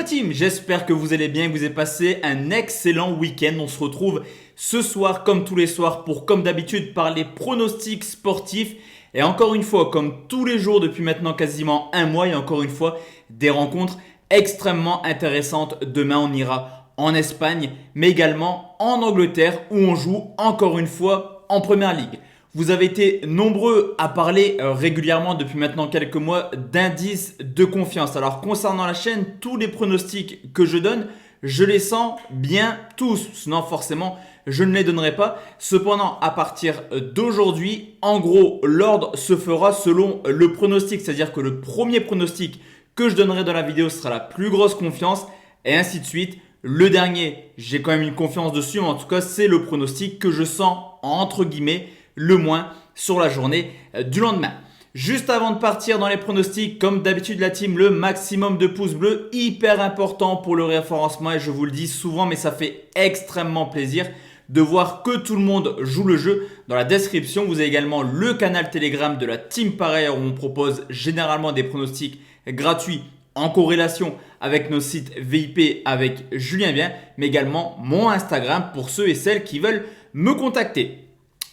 team, j'espère que vous allez bien, que vous avez passé un excellent week-end. On se retrouve ce soir comme tous les soirs pour comme d'habitude parler pronostics sportifs. Et encore une fois, comme tous les jours depuis maintenant quasiment un mois, et encore une fois des rencontres extrêmement intéressantes. Demain on ira en Espagne mais également en Angleterre où on joue encore une fois en Première Ligue. Vous avez été nombreux à parler régulièrement depuis maintenant quelques mois d'indices de confiance. Alors concernant la chaîne, tous les pronostics que je donne, je les sens bien tous. Sinon forcément, je ne les donnerai pas. Cependant, à partir d'aujourd'hui, en gros, l'ordre se fera selon le pronostic. C'est-à-dire que le premier pronostic que je donnerai dans la vidéo sera la plus grosse confiance et ainsi de suite. Le dernier, j'ai quand même une confiance dessus, mais en tout cas, c'est le pronostic que je sens entre guillemets le moins sur la journée du lendemain. Juste avant de partir dans les pronostics, comme d'habitude la team, le maximum de pouces bleus, hyper important pour le référencement et je vous le dis souvent mais ça fait extrêmement plaisir de voir que tout le monde joue le jeu. Dans la description, vous avez également le canal Telegram de la team Pareil où on propose généralement des pronostics gratuits en corrélation avec nos sites VIP avec Julien Bien, mais également mon Instagram pour ceux et celles qui veulent me contacter.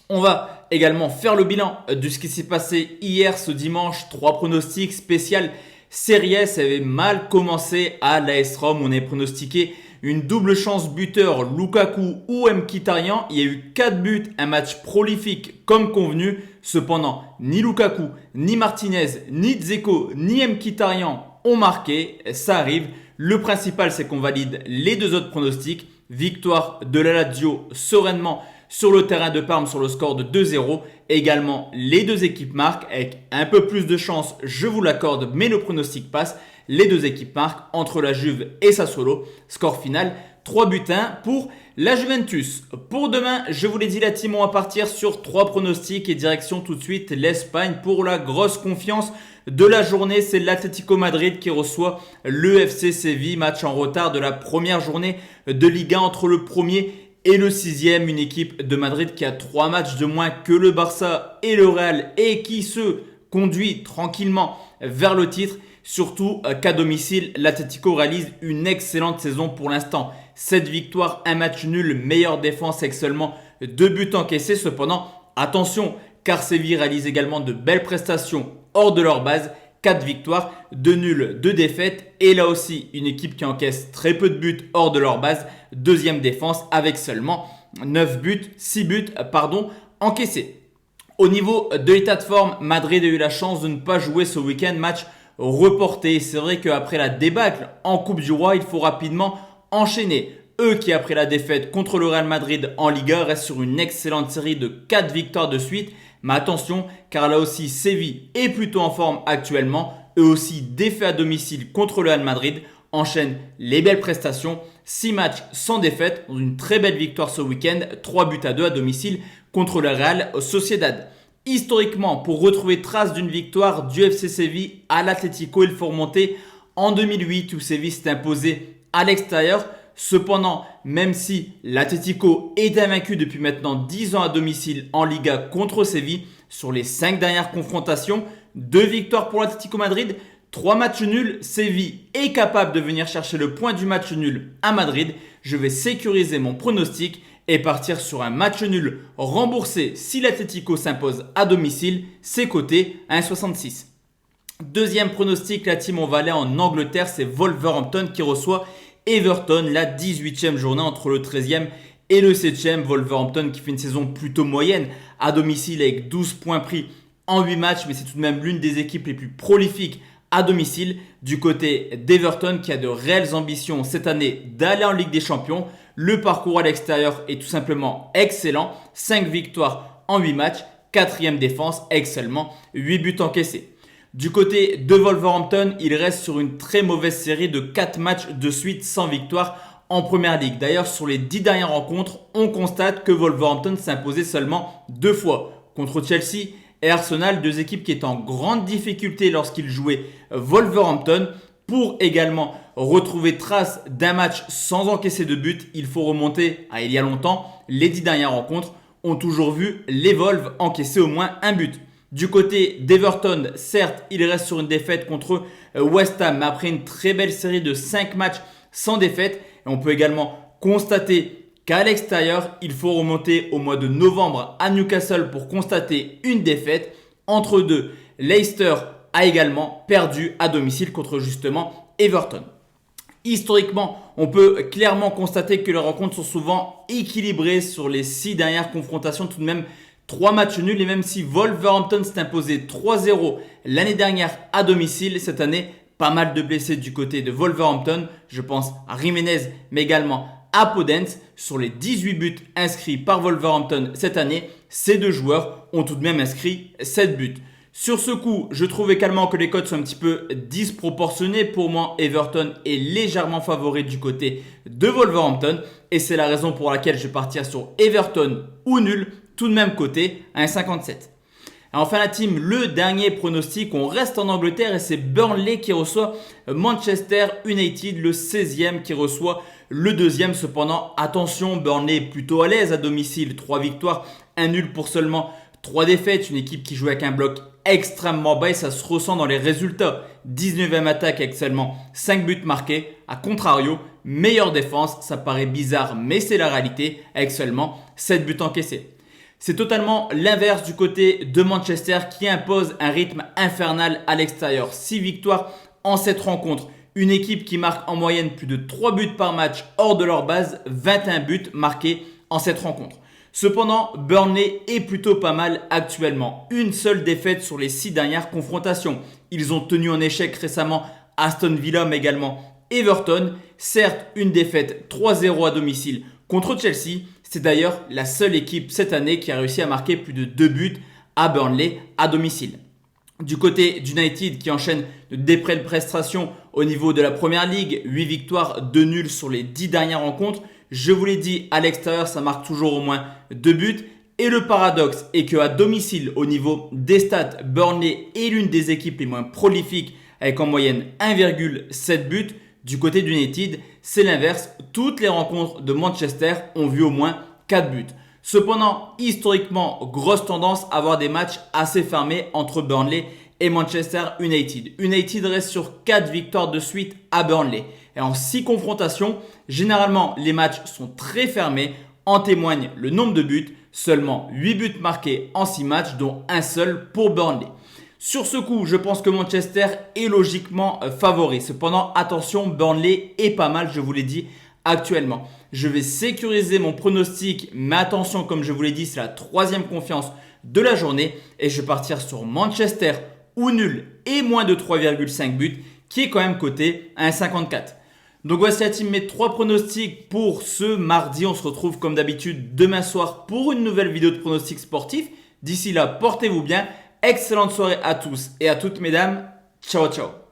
On va également faire le bilan de ce qui s'est passé hier ce dimanche. 3 pronostics spécial Serie S. Ça avait mal commencé à l'AS Rome. On avait pronostiqué une double chance buteur Lukaku ou Mkhitaryan. Il y a eu 4 buts, un match prolifique comme convenu. Cependant, ni Lukaku, ni Martinez, ni Dzeko, ni Mkhitaryan ont marqué. Ça arrive. Le principal, c'est qu'on valide les 2 autres pronostics. Victoire de la Lazio sereinement sur le terrain de Parme sur le score de 2-0. Également, les 2 équipes marquent avec un peu plus de chance, je vous l'accorde, mais le pronostic passe. Les 2 équipes marquent entre la Juve et Sassuolo. Score final 3-1 pour la Juventus. Pour demain, je vous l'ai dit la team, on va partir sur 3 pronostics et direction tout de suite l'Espagne pour la grosse confiance de la journée. C'est l'Atlético Madrid qui reçoit le FC Séville. Match en retard de la première journée de Liga entre le premier et le 6e, une équipe de Madrid qui a 3 matchs de moins que le Barça et le Real et qui se conduit tranquillement vers le titre. Surtout qu'à domicile, l'Atlético réalise une excellente saison pour l'instant. 7 victoires, 1 match nul, meilleure défense avec seulement 2 buts encaissés. Cependant, attention car Séville réalise également de belles prestations hors de leur base. 4 victoires, 2 nuls, 2 défaites et là aussi une équipe qui encaisse très peu de buts hors de leur base. Deuxième défense avec seulement 6 buts encaissés. Au niveau de l'état de forme, Madrid a eu la chance de ne pas jouer ce week-end, match reporté. C'est vrai qu'après la débâcle en Coupe du Roi, il faut rapidement enchaîner. Eux qui après la défaite contre le Real Madrid en Liga restent sur une excellente série de 4 victoires de suite. Mais attention car là aussi Séville est plutôt en forme actuellement. Eux aussi défaits à domicile contre le Real Madrid enchaînent les belles prestations. 6 matchs sans défaite, dans une très belle victoire ce week-end, 3-2 à domicile contre le Real Sociedad. Historiquement, pour retrouver trace d'une victoire du FC Séville à l'Atlético, il faut remonter en 2008 où Séville s'est imposé à l'extérieur. Cependant, même si l'Atlético est invaincu depuis maintenant 10 ans à domicile en Liga contre Séville, sur les 5 dernières confrontations, 2 victoires pour l'Atlético Madrid, 3 matchs nuls, Séville est capable de venir chercher le point du match nul à Madrid. Je vais sécuriser mon pronostic et partir sur un match nul remboursé si l'Atlético s'impose à domicile. C'est coté à 1,66. Deuxième pronostic, la team on va aller en Angleterre, c'est Wolverhampton qui reçoit Everton, la 18e journée entre le 13e et le 7e. Wolverhampton qui fait une saison plutôt moyenne à domicile avec 12 points pris en 8 matchs, mais c'est tout de même l'une des équipes les plus prolifiques à domicile. Du côté d'Everton qui a de réelles ambitions cette année d'aller en Ligue des Champions. Le parcours à l'extérieur est tout simplement excellent. 5 victoires en 8 matchs, 4e défense avec seulement 8 buts encaissés. Du côté de Wolverhampton, il reste sur une très mauvaise série de 4 matchs de suite sans victoire en Première Ligue. D'ailleurs, sur les 10 dernières rencontres, on constate que Wolverhampton s'est imposé seulement 2 fois contre Chelsea et Arsenal, 2 équipes qui étaient en grande difficulté lorsqu'ils jouaient Wolverhampton. Pour également retrouver trace d'un match sans encaisser de but, il faut remonter à il y a longtemps. Les 10 dernières rencontres ont toujours vu les Wolves encaisser au moins un but. Du côté d'Everton, certes, il reste sur une défaite contre West Ham, mais après une très belle série de 5 matchs sans défaite. Et on peut également constater qu'à l'extérieur, il faut remonter au mois de novembre à Newcastle pour constater une défaite. Entre deux, Leicester a également perdu à domicile contre justement Everton. Historiquement, on peut clairement constater que les rencontres sont souvent équilibrées sur les 6 dernières confrontations. Tout de même, 3 matchs nuls, et même si Wolverhampton s'est imposé 3-0 l'année dernière à domicile, cette année, pas mal de blessés du côté de Wolverhampton. Je pense à Jiménez, mais également à Podence. Sur les 18 buts inscrits par Wolverhampton cette année, ces deux joueurs ont tout de même inscrit 7 buts. Sur ce coup, je trouve également que les cotes sont un petit peu disproportionnées. Pour moi, Everton est légèrement favori du côté de Wolverhampton. Et c'est la raison pour laquelle je vais partir sur Everton ou nul, tout de même coté à 1,57. Et enfin la team, le dernier pronostic, on reste en Angleterre et c'est Burnley qui reçoit Manchester United, le 16e qui reçoit le 2e. Cependant, attention, Burnley est plutôt à l'aise à domicile, 3 victoires, 1 nul pour seulement 3 défaites. Une équipe qui joue avec un bloc extrêmement bas et ça se ressent dans les résultats. 19e attaque avec seulement 5 buts marqués. A contrario, meilleure défense, ça paraît bizarre mais c'est la réalité, avec seulement 7 buts encaissés. C'est totalement l'inverse du côté de Manchester qui impose un rythme infernal à l'extérieur. 6 victoires en 7 rencontres. Une équipe qui marque en moyenne plus de 3 buts par match hors de leur base, 21 buts marqués en 7 rencontres. Cependant, Burnley est plutôt pas mal actuellement. Une seule défaite sur les 6 dernières confrontations. Ils ont tenu en échec récemment Aston Villa, mais également Everton. Certes, une défaite 3-0 à domicile contre Chelsea. C'est d'ailleurs la seule équipe cette année qui a réussi à marquer plus de 2 buts à Burnley à domicile. Du côté d'United qui enchaîne de belles prestations au niveau de la Première Ligue, 8 victoires, 2 nuls sur les 10 dernières rencontres. Je vous l'ai dit, à l'extérieur, ça marque toujours au moins 2 buts. Et le paradoxe est qu'à domicile, au niveau des stats, Burnley est l'une des équipes les moins prolifiques avec en moyenne 1,7 buts. Du côté d'United, c'est l'inverse. Toutes les rencontres de Manchester ont vu au moins 4 buts. Cependant, historiquement, grosse tendance à avoir des matchs assez fermés entre Burnley et Manchester United. United reste sur 4 victoires de suite à Burnley. Et en 6 confrontations, généralement, les matchs sont très fermés. En témoigne le nombre de buts. Seulement 8 buts marqués en 6 matchs, dont un seul pour Burnley. Sur ce coup, je pense que Manchester est logiquement favori. Cependant, attention, Burnley est pas mal, je vous l'ai dit actuellement. Je vais sécuriser mon pronostic, mais attention, comme je vous l'ai dit, c'est la 3e confiance de la journée. Et je vais partir sur Manchester ou nul et moins de 3,5 buts, qui est quand même coté à 1,54. Donc voici la team, mes 3 pronostics pour ce mardi. On se retrouve comme d'habitude demain soir pour une nouvelle vidéo de pronostics sportifs. D'ici là, portez-vous bien. Excellente soirée à tous et à toutes mesdames. Ciao ciao.